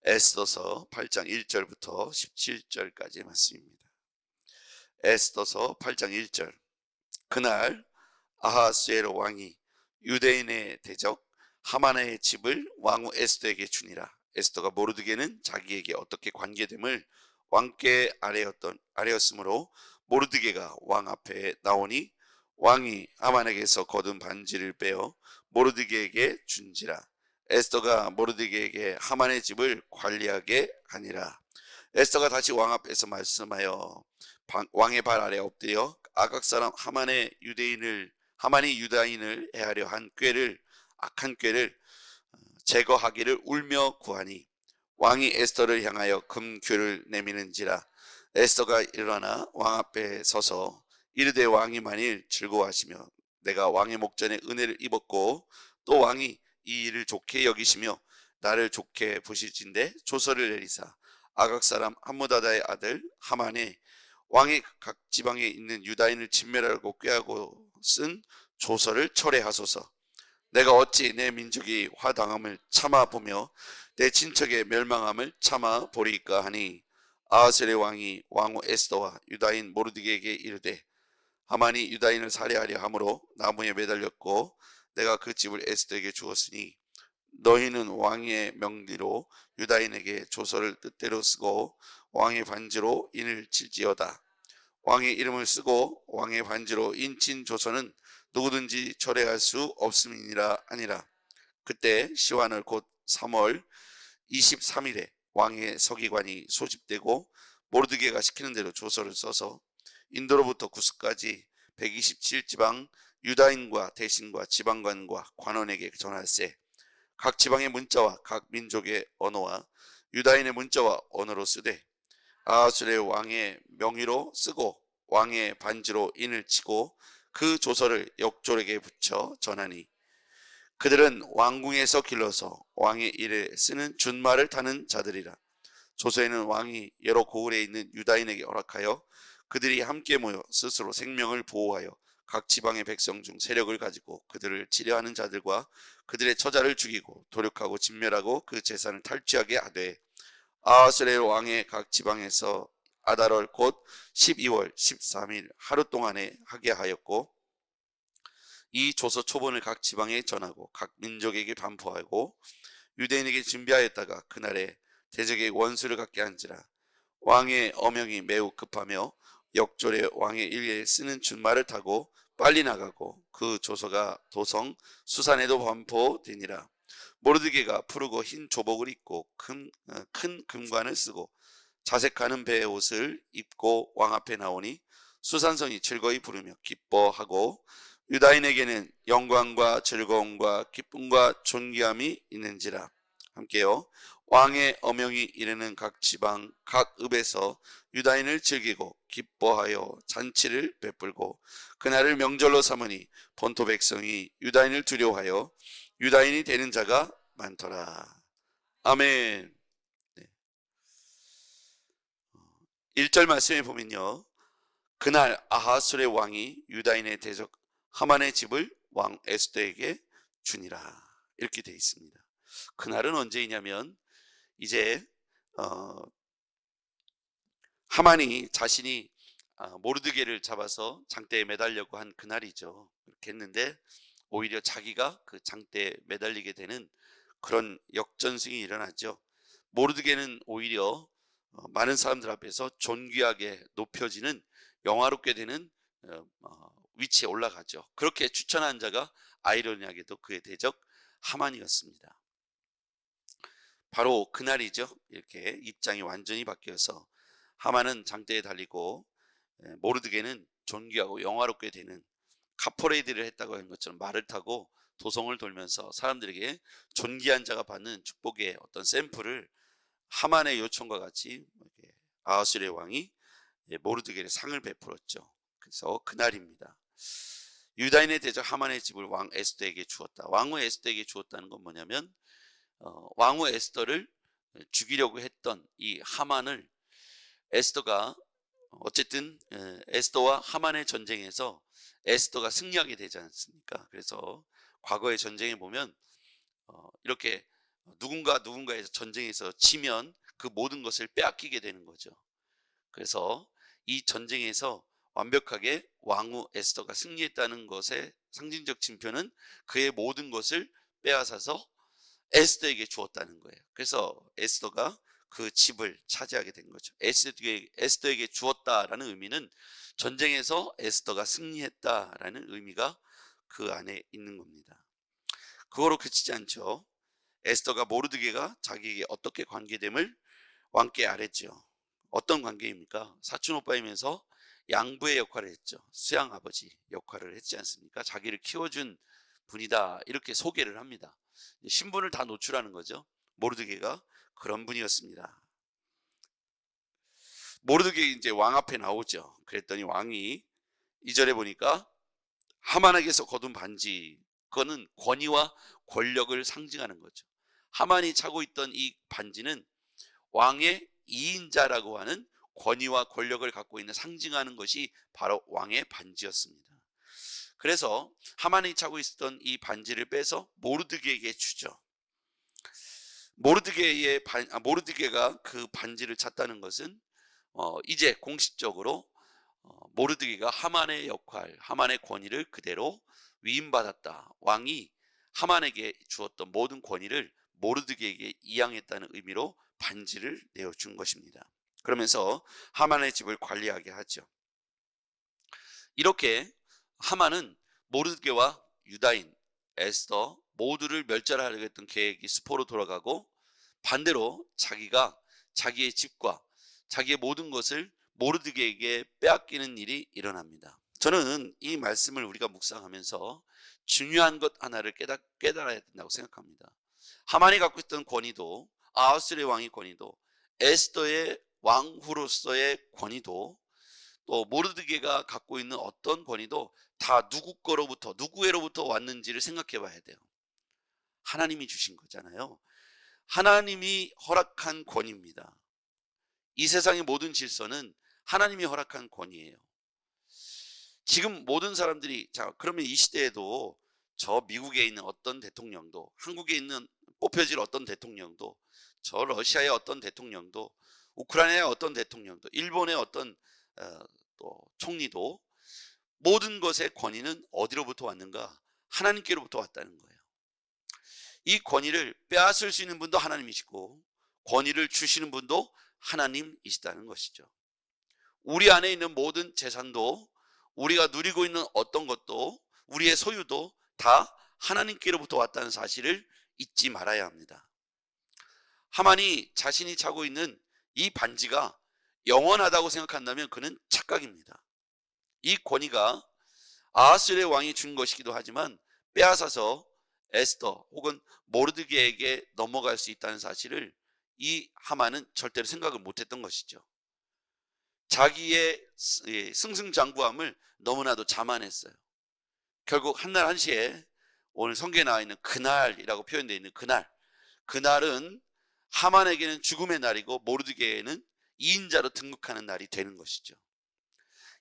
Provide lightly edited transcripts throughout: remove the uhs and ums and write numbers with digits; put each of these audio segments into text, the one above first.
에스더서 8장 1절부터 17절까지 말씀입니다. 에스더서 8장 1절. 그날 아하스웨로 왕이 유대인의 대적 하만의 집을 왕후 에스더에게 주니라. 에스더가 모르드게는 자기에게 어떻게 관계됨을 왕께 아뢰었으므로 모르드게가 왕 앞에 나오니 왕이 하만에게서 거둔 반지를 빼어 모르드게에게 준지라. 에스더가 모르드게에게 하만의 집을 관리하게 하니라. 에스더가 다시 왕 앞에서 말씀하여 왕의 발 아래 엎드려 아각 사람 하만이 유다인을 해하려 한 악한 꾀를 제거하기를 울며 구하니 왕이 에스더를 향하여 금규를 내미는지라. 에스더가 일어나 왕 앞에 서서 이르되 왕이 만일 즐거워하시며 내가 왕의 목전에 은혜를 입었고 또 왕이 이 일을 좋게 여기시며 나를 좋게 보실진대 조서를 내리사 아각 사람 함무다다의 아들 하만에 왕의 각 지방에 있는 유다인을 진멸하고 꾀하고 쓴 조서를 철회하소서. 내가 어찌 내 민족이 화당함을 참아보며 내 친척의 멸망함을 참아보리까 하니 아하스의 왕이 왕후 에스더와 유다인 모르드게에게 이르되 하만이 유다인을 살해하려 함으로 나무에 매달렸고 내가 그 집을 에스더에게 주었으니 너희는 왕의 명리로 유다인에게 조서를 뜻대로 쓰고 왕의 반지로 인을 칠지어다. 왕의 이름을 쓰고 왕의 반지로 인친 조서는 누구든지 철회할 수 없음이니라 하니라. 그때 시완을 곧 3월 23일에 왕의 서기관이 소집되고 모르드게가 시키는 대로 조서를 써서 인도로부터 구스까지 127지방 유다인과 대신과 지방관과 관원에게 전할세. 각 지방의 문자와 각 민족의 언어와 유다인의 문자와 언어로 쓰되 아하수레 왕의 명의로 쓰고 왕의 반지로 인을 치고 그 조서를 역졸에게 붙여 전하니 그들은 왕궁에서 길러서 왕의 일에 쓰는 준말을 타는 자들이라. 조서에는 왕이 여러 고을에 있는 유다인에게 허락하여 그들이 함께 모여 스스로 생명을 보호하여 각 지방의 백성 중 세력을 가지고 그들을 치려하는 자들과 그들의 처자를 죽이고 도륙하고 진멸하고 그 재산을 탈취하게 하되 아하스레 왕의 각 지방에서 아달월 곧 12월 13일 하루 동안에 하게 하였고 이 조서 초본을 각 지방에 전하고 각 민족에게 반포하고 유대인에게 준비하였다가 그날에 대적의 원수를 갖게 한지라. 왕의 어명이 매우 급하며 역졸의 왕의 일에 쓰는 준말을 타고 빨리 나가고 그 조서가 도성 수산에도 반포되니라. 모르드게가 푸르고 흰 조복을 입고 큰 금관을 쓰고 자색하는 배의 옷을 입고 왕 앞에 나오니 수산성이 즐거이 부르며 기뻐하고 유다인에게는 영광과 즐거움과 기쁨과 존귀함이 있는지라. 함께요. 왕의 어명이 이르는 각 지방 각 읍에서 유다인을 즐기고 기뻐하여 잔치를 베풀고 그날을 명절로 삼으니 본토 백성이 유다인을 두려워하여 유다인이 되는 자가 많더라. 아멘. 1절 말씀에 보면요. 그날 아하스의 왕이 유다인의 대적 하만의 집을 왕 에스더에게 주니라. 이렇게 되어 있습니다. 그날은 언제이냐면 이제 하만이 자신이 모르드게를 잡아서 장대에 매달려고 한 그날이죠. 그렇게 했는데 오히려 자기가 그 장대에 매달리게 되는 그런 역전승이 일어나죠. 모르드게는 오히려 많은 사람들 앞에서 존귀하게 높여지는 영화롭게 되는 위치에 올라가죠. 그렇게 추천한 자가 아이러니하게도 그의 대적 하만이었습니다. 바로 그날이죠. 이렇게 입장이 완전히 바뀌어서 하만은 장대에 달리고 모르드게는 존귀하고 영화롭게 되는 카퍼레이드를 했다고 한 것처럼 말을 타고 도성을 돌면서 사람들에게 존귀한 자가 받는 축복의 어떤 샘플을 하만의 요청과 같이 아하수의 왕이 모르드게의 상을 베풀었죠. 그래서 그날입니다. 유다인의 대적 하만의 집을 왕 에스더에게 주었다. 왕후 에스더에게 주었다는 건 뭐냐면 왕후 에스더를 죽이려고 했던 이 하만을 에스더가 어쨌든 에스더와 하만의 전쟁에서 에스더가 승리하게 되지 않습니까? 그래서 과거의 전쟁에 보면 이렇게 누군가에서 전쟁에서 지면 그 모든 것을 빼앗기게 되는 거죠. 그래서 이 전쟁에서 완벽하게 왕후 에스더가 승리했다는 것의 상징적 징표는 그의 모든 것을 빼앗아서 에스더에게 주었다는 거예요. 그래서 에스더가 그 집을 차지하게 된 거죠. 에스더에게 주었다라는 의미는 전쟁에서 에스더가 승리했다라는 의미가 그 안에 있는 겁니다. 그거로 그치지 않죠. 에스더가 모르드게가 자기에게 어떻게 관계됨을 왕께 아뢰죠. 어떤 관계입니까? 사촌 오빠이면서 양부의 역할을 했죠. 수양 아버지 역할을 했지 않습니까? 자기를 키워준 분이다 이렇게 소개를 합니다. 신분을 다 노출하는 거죠. 모르드게가 그런 분이었습니다. 모르드게 이제 왕 앞에 나오죠. 그랬더니 왕이 2절에 보니까 하만에게서 거둔 반지, 그거는 권위와 권력을 상징하는 거죠. 하만이 차고 있던 이 반지는 왕의 2인자라고 하는 권위와 권력을 갖고 있는 상징하는 것이 바로 왕의 반지였습니다. 그래서 하만이 차고 있었던 이 반지를 빼서 모르드게에게 주죠. 모르드게가 그 반지를 찾다는 것은 이제 공식적으로 모르드게가 하만의 역할, 하만의 권위를 그대로 위임받았다. 왕이 하만에게 주었던 모든 권위를 모르드게에게 이양했다는 의미로 반지를 내어준 것입니다. 그러면서 하만의 집을 관리하게 하죠. 이렇게 하만은 모르드게와 유다인, 에스더 모두를 멸절하려고 했던 계획이 수포로 돌아가고, 반대로 자기가 자기의 집과 자기의 모든 것을 모르드게에게 빼앗기는 일이 일어납니다. 저는 이 말씀을 우리가 묵상하면서 중요한 것 하나를 깨달아야 된다고 생각합니다. 하만이 갖고 있던 권위도, 아하스의 왕의 권위도, 에스더의 왕후로서의 권위도, 또 모르드게가 갖고 있는 어떤 권위도 다 누구에로부터 왔는지를 생각해 봐야 돼요. 하나님이 주신 거잖아요. 하나님이 허락한 권위입니다. 이 세상의 모든 질서는 하나님이 허락한 권위예요. 지금 모든 사람들이, 자, 그러면 이 시대에도 저 미국에 있는 어떤 대통령도, 한국에 있는 뽑혀질 어떤 대통령도, 저 러시아의 어떤 대통령도, 우크라이나의 어떤 대통령도, 일본의 어떤 또 총리도, 모든 것의 권위는 어디로부터 왔는가? 하나님께로부터 왔다는 거예요. 이 권위를 빼앗을 수 있는 분도 하나님이시고 권위를 주시는 분도 하나님이시다는 것이죠. 우리 안에 있는 모든 재산도, 우리가 누리고 있는 어떤 것도, 우리의 소유도 다 하나님께로부터 왔다는 사실을 잊지 말아야 합니다. 하만이 자신이 차고 있는 이 반지가 영원하다고 생각한다면 그는 착각입니다. 이 권위가 아하스의 왕이 준 것이기도 하지만 빼앗아서 에스더 혹은 모르드게에게 넘어갈 수 있다는 사실을 이 하만은 절대로 생각을 못했던 것이죠. 자기의 승승장구함을 너무나도 자만했어요. 결국 한날 한시에, 오늘 성경에 나와 있는 그날이라고 표현되어 있는 그날은 하만에게는 죽음의 날이고 모르드게에는 2인자로 등극하는 날이 되는 것이죠.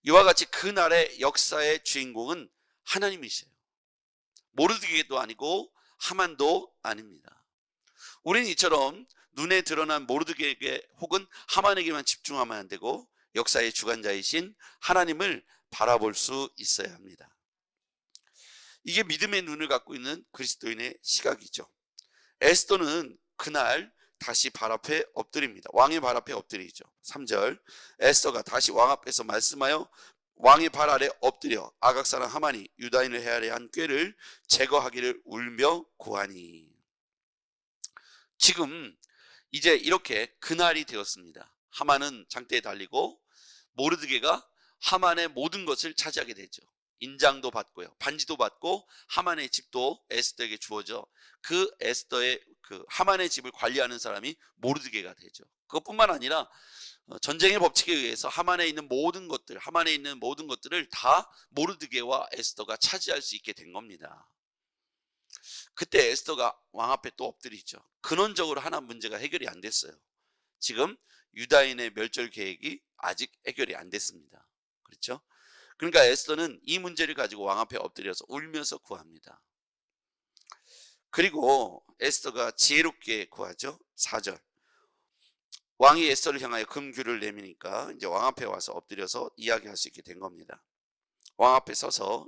이와 같이 그날의 역사의 주인공은 하나님이세요. 모르드게도 아니고 하만도 아닙니다. 우리는 이처럼 눈에 드러난 모르드게에게 혹은 하만에게만 집중하면 안 되고 역사의 주관자이신 하나님을 바라볼 수 있어야 합니다. 이게 믿음의 눈을 갖고 있는 그리스도인의 시각이죠. 에스더는 그날 다시 발 앞에 엎드립니다. 왕의 발 앞에 엎드리죠. 3절, 에스더가 다시 왕 앞에서 말씀하여 왕의 발 아래 엎드려 아각 사람 하만이 유다인을 해하려 한 꾀를 제거하기를 울며 구하니. 지금 이제 이렇게 그날이 되었습니다. 하만은 장대에 달리고 모르드게가 하만의 모든 것을 차지하게 되죠. 인장도 받고요, 반지도 받고 하만의 집도 에스더에게 주어져 그 에스더의 그 하만의 집을 관리하는 사람이 모르드게가 되죠. 그것뿐만 아니라 전쟁의 법칙에 의해서 하만에 있는 모든 것들을 다 모르드게와 에스더가 차지할 수 있게 된 겁니다. 그때 에스더가 왕 앞에 또 엎드리죠. 근원적으로 하나 문제가 해결이 안 됐어요. 지금 유다인의 멸절 계획이 아직 해결이 안 됐습니다. 그렇죠? 그러니까 에스더는 이 문제를 가지고 왕 앞에 엎드려서 울면서 구합니다. 그리고 에스더가 지혜롭게 구하죠. 4절. 왕이 에스더를 향하여 금규를 내미니까 이제 왕 앞에 와서 엎드려서 이야기할 수 있게 된 겁니다. 왕 앞에 서서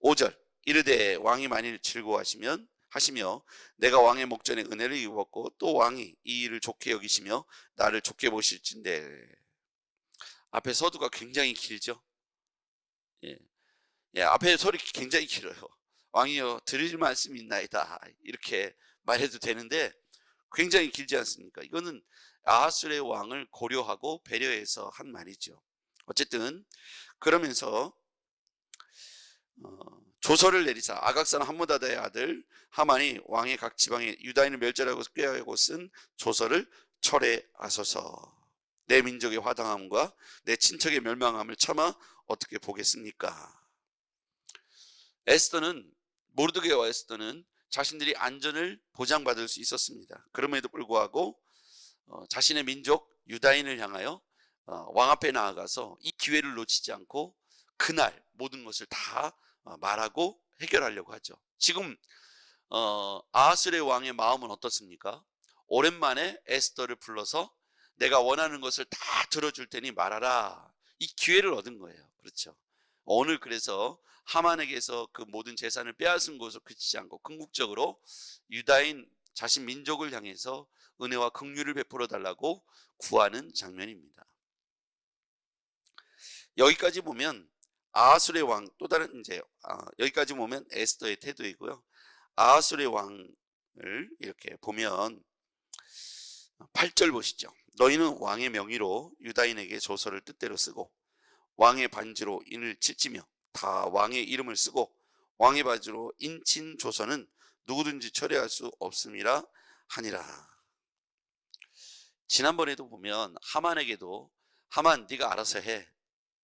5절. 이르되 왕이 만일 즐거워하시면 하시며 내가 왕의 목전에 은혜를 입었고 또 왕이 이 일을 좋게 여기시며 나를 좋게 보실진대. 앞에 서두가 굉장히 길죠. 예. 예, 앞에 소리 굉장히 길어요. 왕이여 드릴 말씀이 있나이다 이렇게 말해도 되는데 굉장히 길지 않습니까? 이거는 아하스의 왕을 고려하고 배려해서 한 말이죠. 어쨌든 그러면서 조서를 내리사 아각 사람 함므다다의 아들 하만이 왕의 각 지방에 유다인을 멸절하고 꾀하고 쓴 조서를 철회하소서. 내 민족의 화당함과 내 친척의 멸망함을 차마 어떻게 보겠습니까? 에스더는 모르드게와 에스더는 자신들이 안전을 보장받을 수 있었습니다. 그럼에도 불구하고 자신의 민족 유다인을 향하여 왕 앞에 나아가서 이 기회를 놓치지 않고 그날 모든 것을 다 말하고 해결하려고 하죠. 지금 아하스의 왕의 마음은 어떻습니까? 오랜만에 에스더를 불러서 내가 원하는 것을 다 들어줄 테니 말하라. 이 기회를 얻은 거예요. 그렇죠. 오늘 그래서 하만에게서 그 모든 재산을 빼앗은 것으로 그치지 않고 궁극적으로 유다인 자신 민족을 향해서 은혜와 긍휼을 베풀어 달라고 구하는 장면입니다. 여기까지 보면 아하술의 왕 또 다른 이제 여기까지 보면 에스더의 태도이고요. 아하술의 왕을 이렇게 보면 8절 보시죠. 너희는 왕의 명의로 유다인에게 조서를 뜻대로 쓰고 왕의 반지로 인을 칠지며 다 왕의 이름을 쓰고 왕의 반지로 인친 조서는 누구든지 철회할 수 없음이라 하니라. 지난번에도 보면 하만에게도 하만 네가 알아서 해.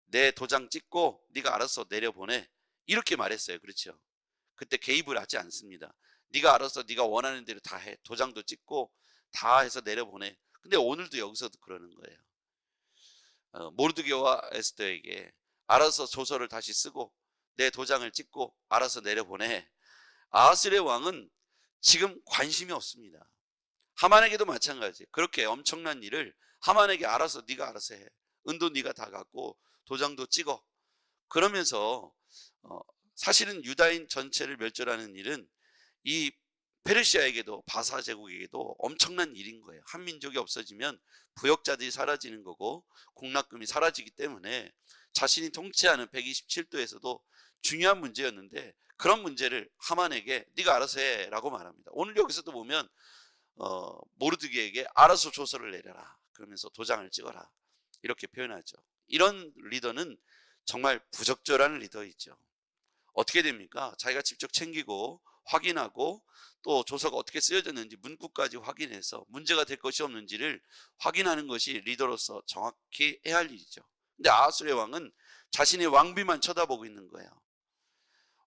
내 도장 찍고 네가 알아서 내려보내. 이렇게 말했어요. 그렇죠. 그때 개입을 하지 않습니다. 네가 알아서 네가 원하는 대로 다 해. 도장도 찍고 다 해서 내려보내. 근데 오늘도 여기서도 그러는 거예요. 모르드게와 에스더에게 알아서 조서를 다시 쓰고 내 도장을 찍고 알아서 내려보내. 아하스의 왕은 지금 관심이 없습니다. 하만에게도 마찬가지. 그렇게 엄청난 일을 하만에게 알아서 네가 알아서 해. 은도 네가 다 갖고 도장도 찍어. 그러면서 사실은 유다인 전체를 멸절하는 일은 이 페르시아에게도 바사 제국에게도 엄청난 일인 거예요. 한 민족이 없어지면 부역자들이 사라지는 거고 공납금이 사라지기 때문에 자신이 통치하는 127도에서도 중요한 문제였는데 그런 문제를 하만에게 네가 알아서 해라고 말합니다. 오늘 여기서도 보면 모르드게에게 알아서 조서를 내려라. 그러면서 도장을 찍어라. 이렇게 표현하죠. 이런 리더는 정말 부적절한 리더이죠. 어떻게 됩니까? 자기가 직접 챙기고 확인하고 또 조서가 어떻게 쓰여졌는지 문구까지 확인해서 문제가 될 것이 없는지를 확인하는 것이 리더로서 정확히 해야 할 일이죠. 근데 아하술의 왕은 자신의 왕비만 쳐다보고 있는 거예요.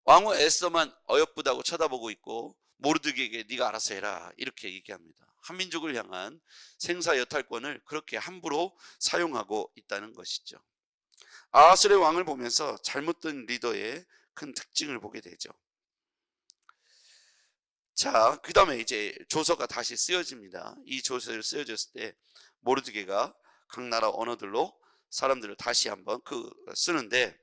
왕후 에스더만 어여쁘다고 쳐다보고 있고 모르드게에게 네가 알아서 해라 이렇게 얘기합니다. 한민족을 향한 생사 여탈권을 그렇게 함부로 사용하고 있다는 것이죠. 아하술의 왕을 보면서 잘못된 리더의 큰 특징을 보게 되죠. 자, 그 다음에 이제 조서가 다시 쓰여집니다. 이 조서를 쓰여졌을 때 모르드게가 각 나라 언어들로 사람들을 다시 한번 쓰는데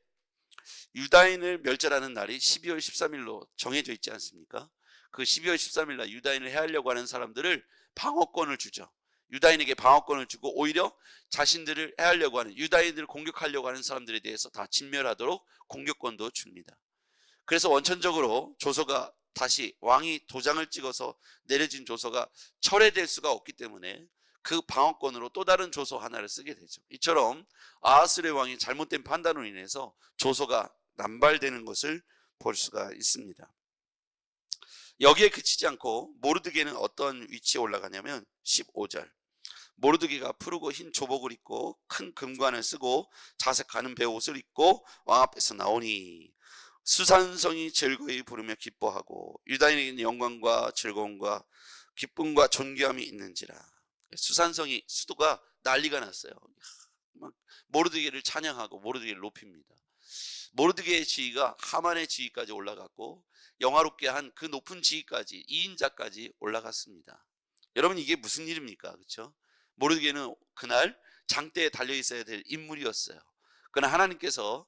유다인을 멸절하는 날이 12월 13일로 정해져 있지 않습니까? 그 12월 13일 날 유다인을 해하려고 하는 사람들을 방어권을 주죠. 유다인에게 방어권을 주고 오히려 자신들을 해하려고 하는 유다인들을 공격하려고 하는 사람들에 대해서 다 진멸하도록 공격권도 줍니다. 그래서 원천적으로 조서가 다시 왕이 도장을 찍어서 내려진 조서가 철회될 수가 없기 때문에 그 방어권으로 또 다른 조서 하나를 쓰게 되죠. 이처럼 아하스의 왕이 잘못된 판단으로 인해서 조서가 남발되는 것을 볼 수가 있습니다. 여기에 그치지 않고 모르드게는 어떤 위치에 올라가냐면 15절. 모르드게가 푸르고 흰 조복을 입고 큰 금관을 쓰고 자색 가는 베옷을 입고 왕 앞에서 나오니 수산성이 즐거이 부르며 기뻐하고 유다인에게는 영광과 즐거움과 기쁨과 존귀함이 있는지라. 수산성이 수도가 난리가 났어요. 막 모르드게를 찬양하고 모르드게를 높입니다. 모르드게의 지위가 하만의 지위까지 올라갔고 영화롭게 한 그 높은 지위까지, 2인자까지 올라갔습니다. 여러분, 이게 무슨 일입니까? 그렇죠? 모르드게는 그날 장대에 달려 있어야 될 인물이었어요. 그러나 하나님께서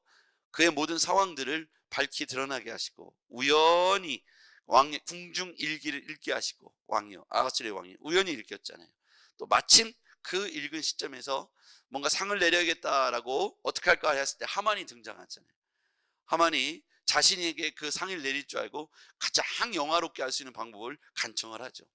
그의 모든 상황들을 밝히 드러나게 하시고, 우연히 왕의 궁중 일기를 읽게 하시고, 왕이요, 아하스의 왕이 우연히 읽혔잖아요. 또 마침 그 읽은 시점에서 뭔가 상을 내려야겠다라고 어떻게 할까 했을 때 하만이 등장하잖아요. 하만이 자신에게 그 상을 내릴 줄 알고 가장 영화롭게 할 수 있는 방법을 간청을 하죠.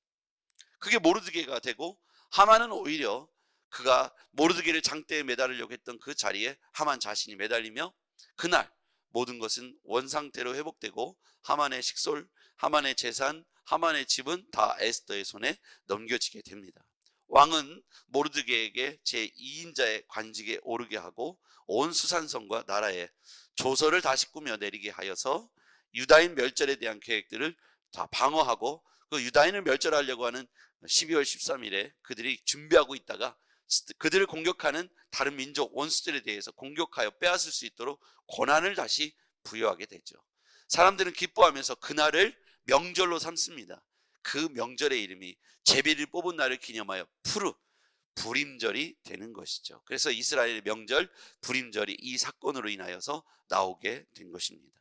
그게 모르드게가 되고, 하만은 오히려 그가 모르드게를 장대에 매달으려고 했던 그 자리에 하만 자신이 매달리며, 그날 모든 것은 원상태로 회복되고 하만의 식솔, 하만의 재산, 하만의 집은 다 에스더의 손에 넘겨지게 됩니다. 왕은 모르드게에게 제2인자의 관직에 오르게 하고 온 수산성과 나라에 조서를 다시 꾸며 내리게 하여서 유다인 멸절에 대한 계획들을 다 방어하고, 그 유다인을 멸절하려고 하는 12월 13일에 그들이 준비하고 있다가 그들을 공격하는 다른 민족 원수들에 대해서 공격하여 빼앗을 수 있도록 권한을 다시 부여하게 되죠. 사람들은 기뻐하면서 그날을 명절로 삼습니다. 그 명절의 이름이 제비를 뽑은 날을 기념하여 부림절이 되는 것이죠. 그래서 이스라엘의 명절 부림절이 이 사건으로 인하여서 나오게 된 것입니다.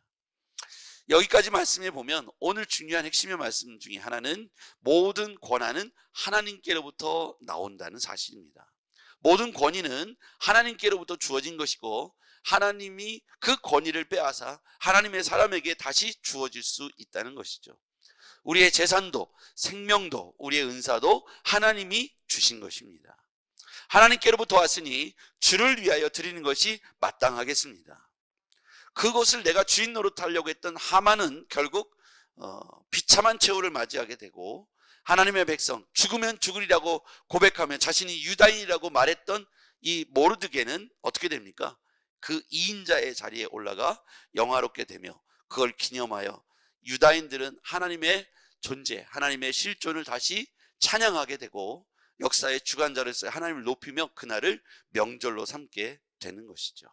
여기까지 말씀해 보면 오늘 중요한 핵심의 말씀 중에 하나는 모든 권한은 하나님께로부터 나온다는 사실입니다. 모든 권위는 하나님께로부터 주어진 것이고, 하나님이 그 권위를 빼앗아 하나님의 사람에게 다시 주어질 수 있다는 것이죠. 우리의 재산도, 생명도, 우리의 은사도 하나님이 주신 것입니다. 하나님께로부터 왔으니 주를 위하여 드리는 것이 마땅하겠습니다. 그것을 내가 주인 노릇하려고 했던 하만은 결국 비참한 최후를 맞이하게 되고, 하나님의 백성, 죽으면 죽으리라고 고백하며 자신이 유다인이라고 말했던 이 모르드게는 어떻게 됩니까? 그 2인자의 자리에 올라가 영화롭게 되며, 그걸 기념하여 유다인들은 하나님의 존재, 하나님의 실존을 다시 찬양하게 되고, 역사의 주관자로서 하나님을 높이며 그날을 명절로 삼게 되는 것이죠.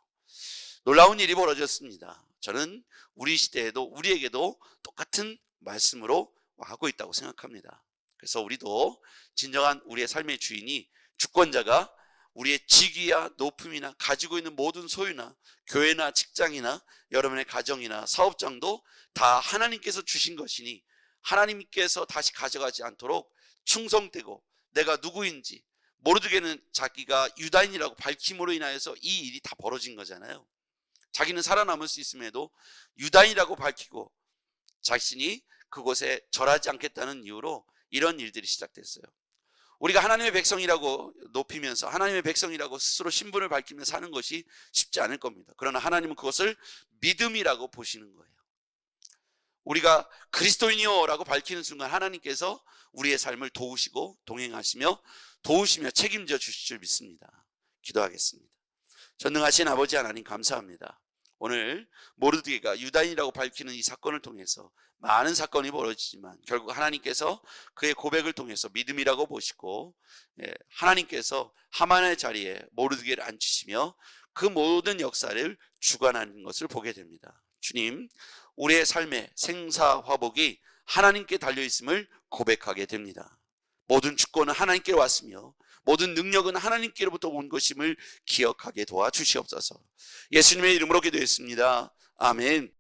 놀라운 일이 벌어졌습니다. 저는 우리 시대에도, 우리에게도 똑같은 말씀으로 하고 있다고 생각합니다. 그래서 우리도 진정한 우리의 삶의 주인이, 주권자가 우리의 직위야 높음이나 가지고 있는 모든 소유나 교회나 직장이나 여러분의 가정이나 사업장도 다 하나님께서 주신 것이니, 하나님께서 다시 가져가지 않도록 충성되고, 내가 누구인지, 모르드게는 자기가 유다인이라고 밝힘으로 인하여서 이 일이 다 벌어진 거잖아요. 자기는 살아남을 수 있음에도 유다인이라고 밝히고 자신이 그곳에 절하지 않겠다는 이유로 이런 일들이 시작됐어요. 우리가 하나님의 백성이라고 높이면서, 하나님의 백성이라고 스스로 신분을 밝히며 사는 것이 쉽지 않을 겁니다. 그러나 하나님은 그것을 믿음이라고 보시는 거예요. 우리가 그리스도인이요라고 밝히는 순간 하나님께서 우리의 삶을 도우시고 동행하시며 책임져 주실 줄 믿습니다. 기도하겠습니다. 전능하신 아버지 하나님, 감사합니다. 오늘 모르드게가 유다인이라고 밝히는 이 사건을 통해서 많은 사건이 벌어지지만 결국 하나님께서 그의 고백을 통해서 믿음이라고 보시고, 하나님께서 하만의 자리에 모르드게를 앉히시며 그 모든 역사를 주관하는 것을 보게 됩니다. 주님, 우리의 삶의 생사화복이 하나님께 달려있음을 고백하게 됩니다. 모든 주권은 하나님께 왔으며 모든 능력은 하나님께로부터 온 것임을 기억하게 도와주시옵소서. 예수님의 이름으로 기도했습니다. 아멘.